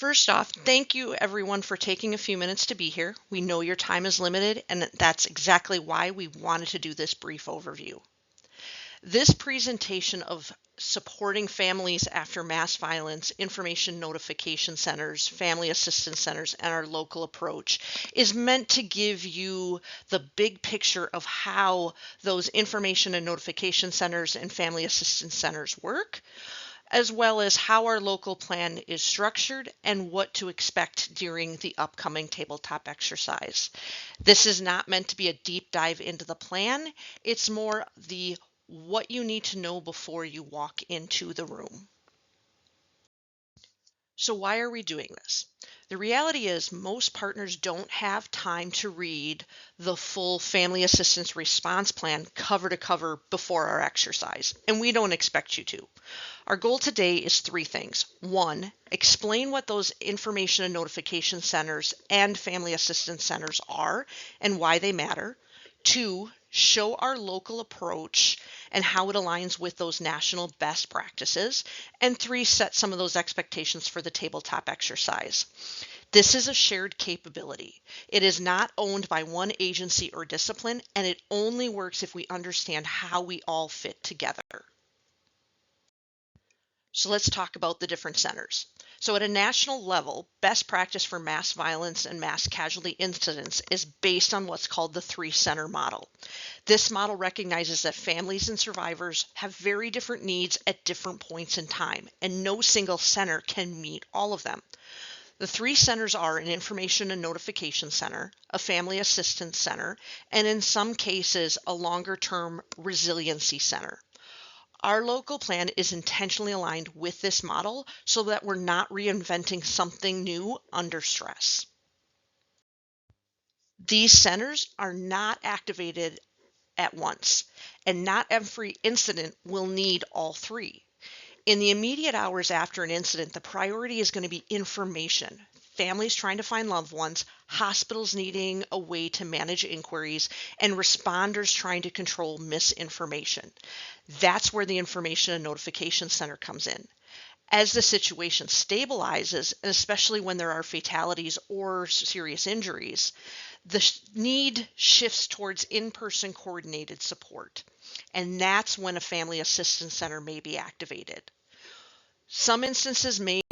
First off, thank you everyone for taking a few minutes to be here. We know your time is limited, and that's exactly why we wanted to do this brief overview. This presentation of supporting families after mass violence, information notification centers, family assistance centers, and our local approach is meant to give you the big picture of how those information and notification centers and family assistance centers work, as well as how our local plan is structured and what to expect during the upcoming tabletop exercise. This is not meant to be a deep dive into the plan. It's more the what you need to know before you walk into the room. So why are we doing this? The reality is most partners don't have time to read the full family assistance response plan cover to cover before our exercise, and we don't expect you to. Our goal today is three things. One, explain what those information and notification centers and family assistance centers are and why they matter. Two, show our local approach and how it aligns with those national best practices. And three, set some of those expectations for the tabletop exercise. This is a shared capability. It is not owned by one agency or discipline, and it only works if we understand how we all fit together. So let's talk about the different centers. So at a national level, best practice for mass violence and mass casualty incidents is based on what's called the three-center model. This model recognizes that families and survivors have very different needs at different points in time, and no single center can meet all of them. The three centers are an information and notification center, a family assistance center, and in some cases, a longer-term resiliency center. Our local plan is intentionally aligned with this model so that we're not reinventing something new under stress. These centers are not activated at once, and not every incident will need all three. In the immediate hours after an incident, the priority is going to be information. Families trying to find loved ones, hospitals needing a way to manage inquiries, and responders trying to control misinformation. That's where the information and notification center comes in. As the situation stabilizes, especially when there are fatalities or serious injuries, the need shifts towards in-person coordinated support. And that's when a family assistance center may be activated. Some instances may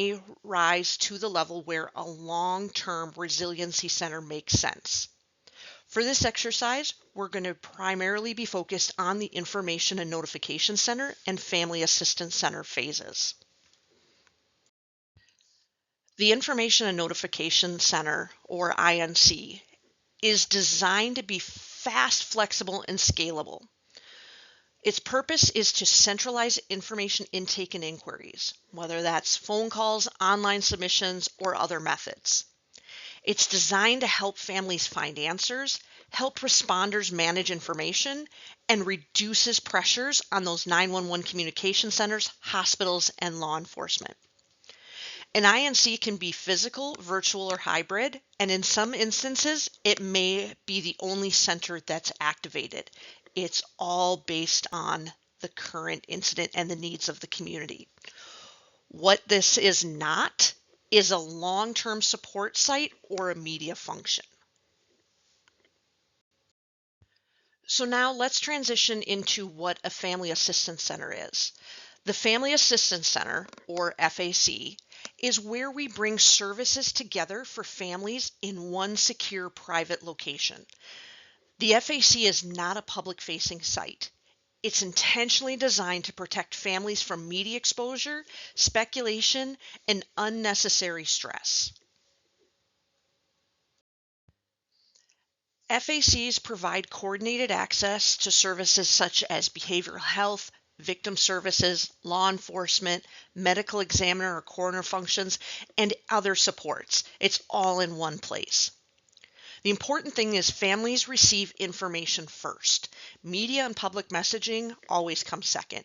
rise to the level where a long-term resiliency center makes sense. For this exercise, we're going to primarily be focused on the information and notification center and family assistance center phases. The Information and Notification Center, or INC, is designed to be fast, flexible, and scalable. Its purpose is to centralize information intake and inquiries, whether that's phone calls, online submissions, or other methods. It's designed to help families find answers, help responders manage information, and reduces pressures on those 911 communication centers, hospitals, and law enforcement. An INC can be physical, virtual, or hybrid, and in some instances, it may be the only center that's activated. It's all based on the current incident and the needs of the community. What this is not is a long-term support site or a media function. So now let's transition into what a family assistance center is. The Family Assistance Center, or FAC, is where we bring services together for families in one secure private location. The FAC is not a public-facing site. It's intentionally designed to protect families from media exposure, speculation, and unnecessary stress. FACs provide coordinated access to services such as behavioral health, victim services, law enforcement, medical examiner or coroner functions, and other supports. It's all in one place. The important thing is families receive information first. Media and public messaging always come second.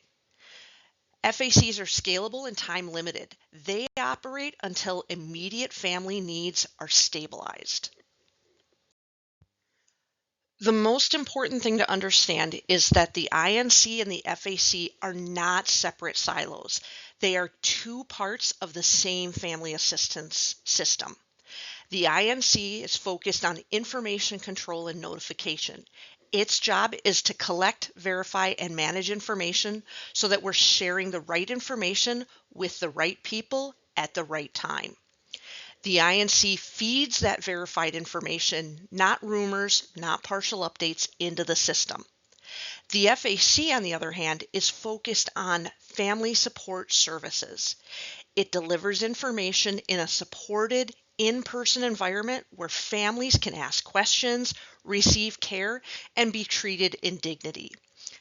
FACs are scalable and time limited. They operate until immediate family needs are stabilized. The most important thing to understand is that the INC and the FAC are not separate silos. They are two parts of the same family assistance system. The INC is focused on information control and notification. Its job is to collect, verify, and manage information so that we're sharing the right information with the right people at the right time. The INC feeds that verified information, not rumors, not partial updates, into the system. The FAC, on the other hand, is focused on family support services. It delivers information in a supported, in-person environment where families can ask questions, receive care, and be treated in dignity.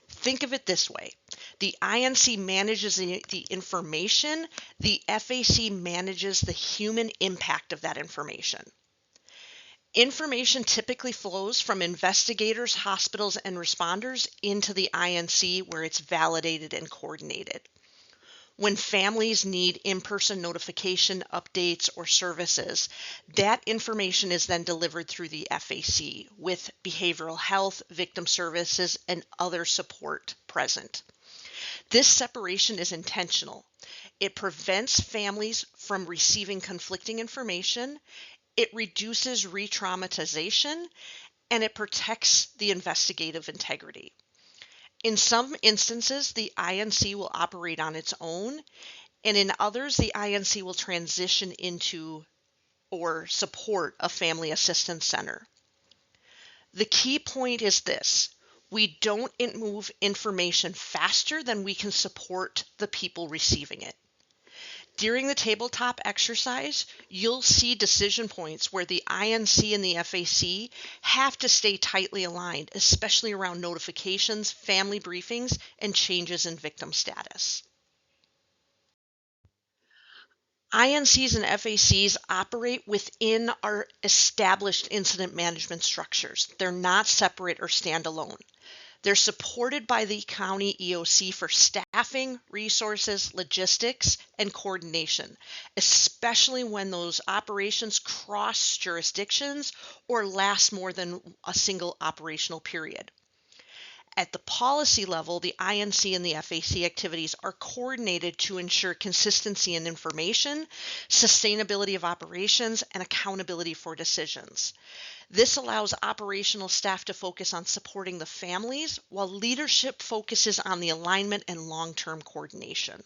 Think of it this way. The INC manages the information, the FAC manages the human impact of that information. Information typically flows from investigators, hospitals, and responders into the INC where it's validated and coordinated. When families need in-person notification, updates, or services, that information is then delivered through the FAC with behavioral health, victim services, and other support present. This separation is intentional. It prevents families from receiving conflicting information, it reduces re-traumatization, and it protects the investigative integrity. In some instances, the INC will operate on its own, and in others, the INC will transition into or support a family assistance center. The key point is this: we don't move information faster than we can support the people receiving it. During the tabletop exercise, you'll see decision points where the INC and the FAC have to stay tightly aligned, especially around notifications, family briefings, and changes in victim status. INCs and FACs operate within our established incident management structures. They're not separate or standalone. They're supported by the county EOC for staffing, resources, logistics, and coordination, especially when those operations cross jurisdictions or last more than a single operational period. At the policy level, the INC and the FAC activities are coordinated to ensure consistency in information, sustainability of operations, and accountability for decisions. This allows operational staff to focus on supporting the families, while leadership focuses on the alignment and long-term coordination.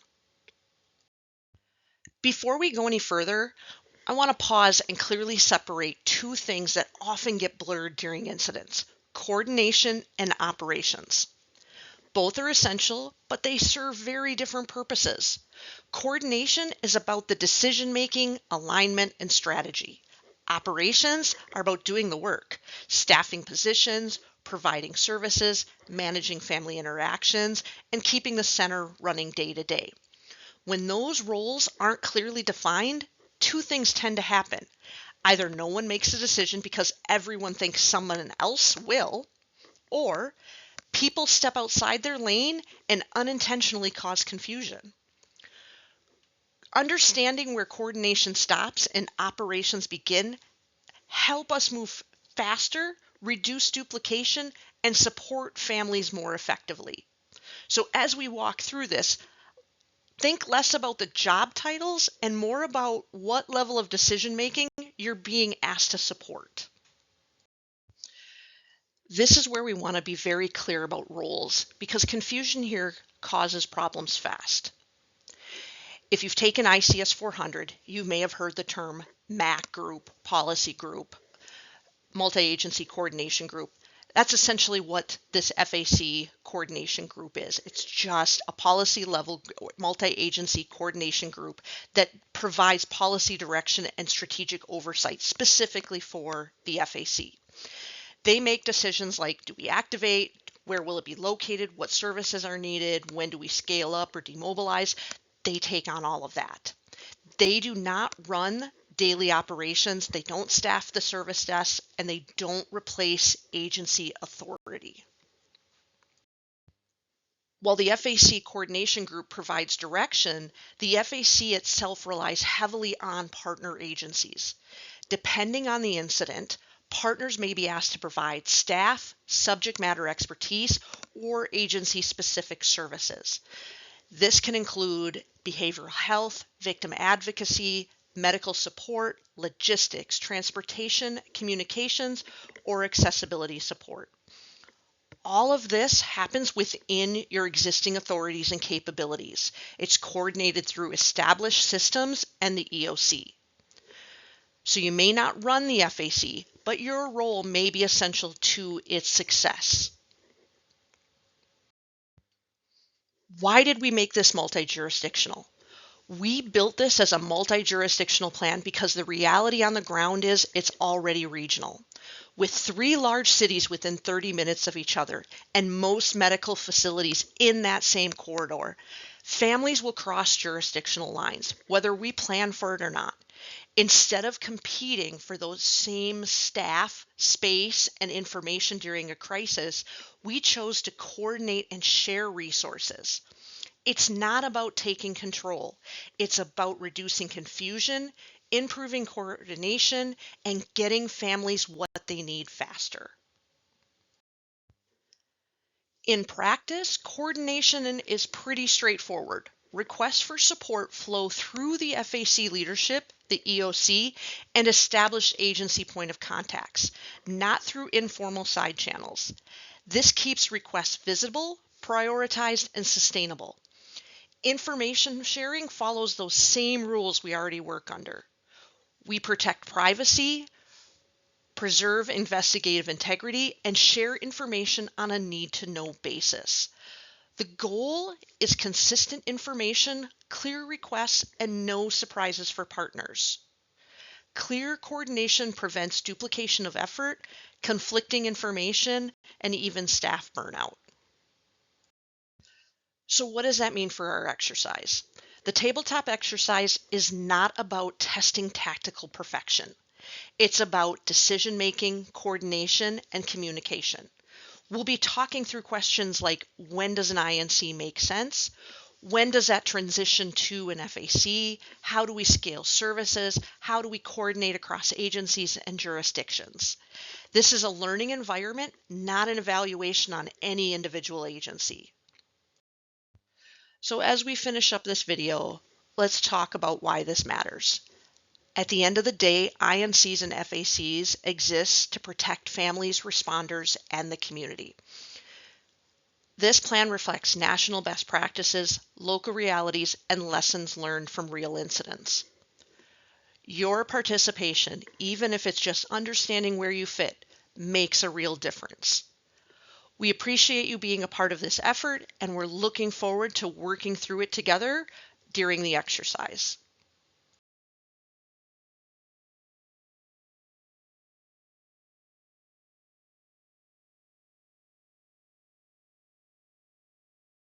Before we go any further, I want to pause and clearly separate two things that often get blurred during incidents: coordination and operations. Both are essential, but they serve very different purposes. Coordination is about the decision-making, alignment, and strategy. Operations are about doing the work, staffing positions, providing services, managing family interactions, and keeping the center running day to day. When those roles aren't clearly defined, two things tend to happen. Either no one makes a decision because everyone thinks someone else will, or people step outside their lane and unintentionally cause confusion. Understanding where coordination stops and operations begin help us move faster, reduce duplication, and support families more effectively. So as we walk through this, think less about the job titles and more about what level of decision making you're being asked to support. This is where we want to be very clear about roles, because confusion here causes problems fast. If you've taken ICS 400, you may have heard the term MAC group, policy group, multi-agency coordination group. That's essentially what this FAC coordination group is. It's just a policy level multi-agency coordination group that provides policy direction and strategic oversight specifically for the FAC. They make decisions like, do we activate? Where will it be located? What services are needed? When do we scale up or demobilize? They take on all of that. They do not run daily operations, they don't staff the service desks, and they don't replace agency authority. While the FAC coordination group provides direction, the FAC itself relies heavily on partner agencies. Depending on the incident, partners may be asked to provide staff, subject matter expertise, or agency-specific services. This can include behavioral health, victim advocacy, medical support, logistics, transportation, communications, or accessibility support. All of this happens within your existing authorities and capabilities. It's coordinated through established systems and the EOC. So you may not run the FAC, but your role may be essential to its success. Why did we make this multi-jurisdictional? We built this as a multi-jurisdictional plan because the reality on the ground is it's already regional. With 3 large cities within 30 minutes of each other and most medical facilities in that same corridor, families will cross jurisdictional lines, whether we plan for it or not. Instead of competing for those same staff, space, and information during a crisis, we chose to coordinate and share resources. It's not about taking control. It's about reducing confusion, improving coordination, and getting families what they need faster. In practice, coordination is pretty straightforward. Requests for support flow through the FAC leadership, the EOC, and established agency point of contacts, not through informal side channels. This keeps requests visible, prioritized, and sustainable. Information sharing follows those same rules we already work under. We protect privacy, preserve investigative integrity, and share information on a need-to-know basis. The goal is consistent information, clear requests, and no surprises for partners. Clear coordination prevents duplication of effort, conflicting information, and even staff burnout. So what does that mean for our exercise? The tabletop exercise is not about testing tactical perfection. It's about decision-making, coordination, and communication. We'll be talking through questions like, when does an INC make sense? When does that transition to an FAC? How do we scale services? How do we coordinate across agencies and jurisdictions? This is a learning environment, not an evaluation on any individual agency. So as we finish up this video, let's talk about why this matters. At the end of the day, INCs and FACs exist to protect families, responders, and the community. This plan reflects national best practices, local realities, and lessons learned from real incidents. Your participation, even if it's just understanding where you fit, makes a real difference. We appreciate you being a part of this effort, and we're looking forward to working through it together during the exercise.